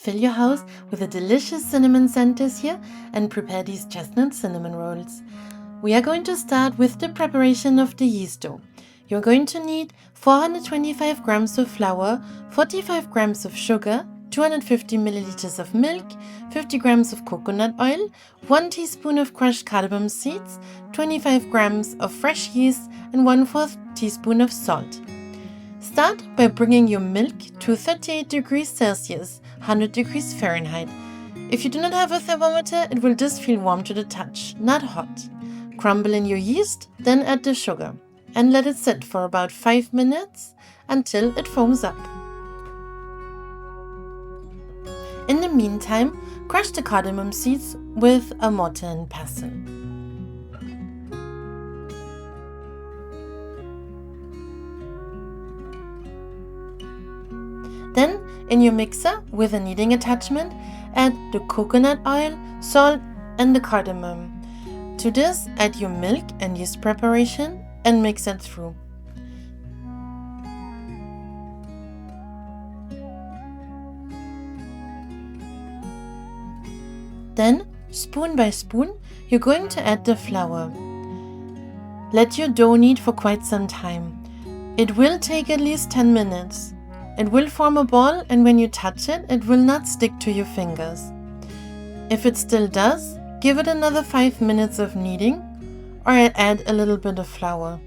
Fill your house with a delicious cinnamon scent this year and prepare these chestnut cinnamon rolls. We are going to start with the preparation of the yeast dough. You're going to need 425 grams of flour, 45 grams of sugar, 250 milliliters of milk, 50 grams of coconut oil, 1 teaspoon of crushed cardamom seeds, 25 grams of fresh yeast, and 1/4 teaspoon of salt. Start by bringing your milk to 38 degrees Celsius, 100 degrees Fahrenheit. If you do not have a thermometer, it will just feel warm to the touch, not hot. Crumble in your yeast, then add the sugar and let it sit for about 5 minutes until it foams up. In the meantime, crush the cardamom seeds with a mortar and pestle. Then, in your mixer with a kneading attachment, add the coconut oil, salt and the cardamom. To this, add your milk and yeast preparation and mix it through. Then, spoon by spoon, you're going to add the flour. Let your dough knead for quite some time. It will take at least 10 minutes. It will form a ball, and when you touch it, it will not stick to your fingers. If it still does, give it another 5 minutes of kneading or add a little bit of flour.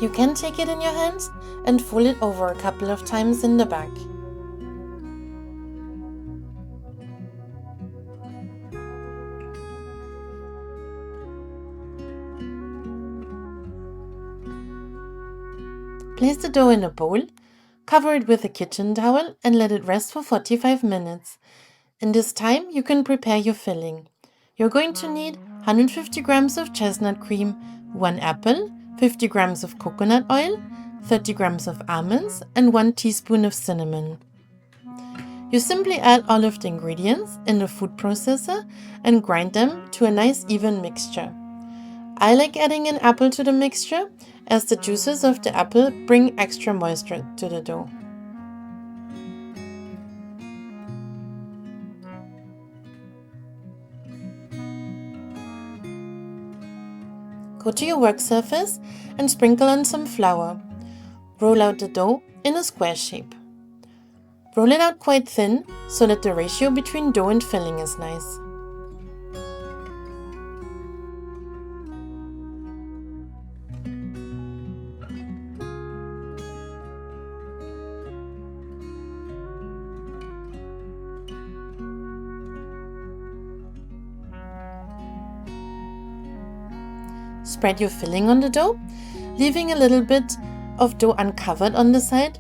You can take it in your hands and fold it over a couple of times in the back. Place the dough in a bowl, cover it with a kitchen towel and let it rest for 45 minutes. In this time, you can prepare your filling. You're going to need 150 grams of chestnut cream, 1 apple, 50 grams of coconut oil, 30 grams of almonds and 1 teaspoon of cinnamon. You simply add all of the ingredients in the food processor and grind them to a nice even mixture. I like adding an apple to the mixture as the juices of the apple bring extra moisture to the dough. Go to your work surface and sprinkle on some flour. Roll out the dough in a square shape. Roll it out quite thin so that the ratio between dough and filling is nice. Spread your filling on the dough, leaving a little bit of dough uncovered on the side.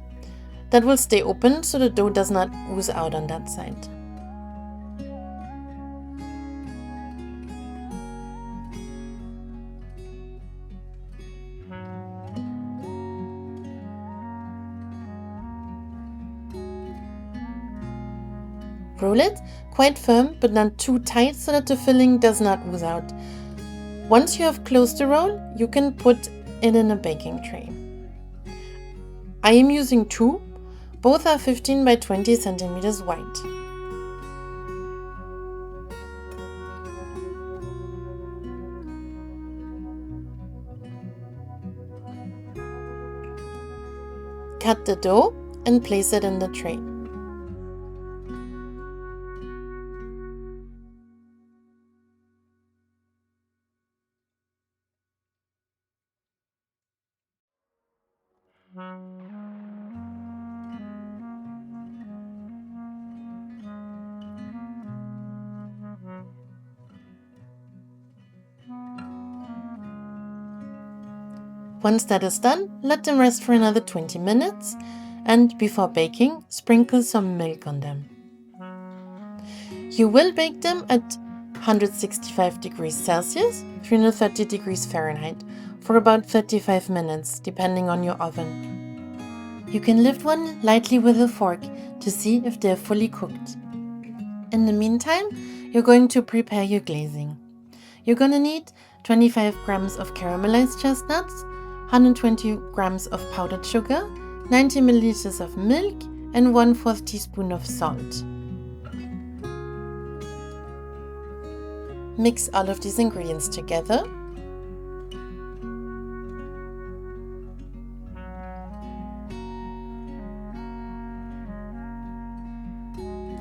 That will stay open so the dough does not ooze out on that side. Roll it quite firm but not too tight so that the filling does not ooze out. Once you have closed the roll, you can put it in a baking tray. I am using 2, both are 15 by 20 centimeters wide. Cut the dough and place it in the tray. Once that is done, let them rest for another 20 minutes and before baking, sprinkle some milk on them. You will bake them at 165 degrees Celsius, 330 degrees Fahrenheit for about 35 minutes, depending on your oven. You can lift one lightly with a fork to see if they are fully cooked. In the meantime, you're going to prepare your glazing. You're going to need 25 grams of caramelized chestnuts, 120 grams of powdered sugar, 90 milliliters of milk, and 1/4 teaspoon of salt. Mix all of these ingredients together.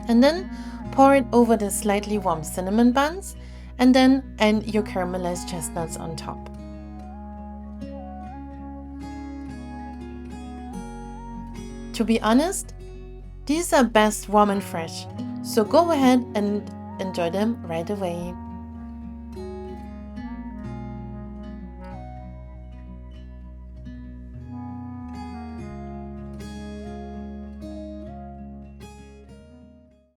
And then pour it over the slightly warm cinnamon buns, and then add your caramelized chestnuts on top. To be honest, these are best warm and fresh, so go ahead and enjoy them right away.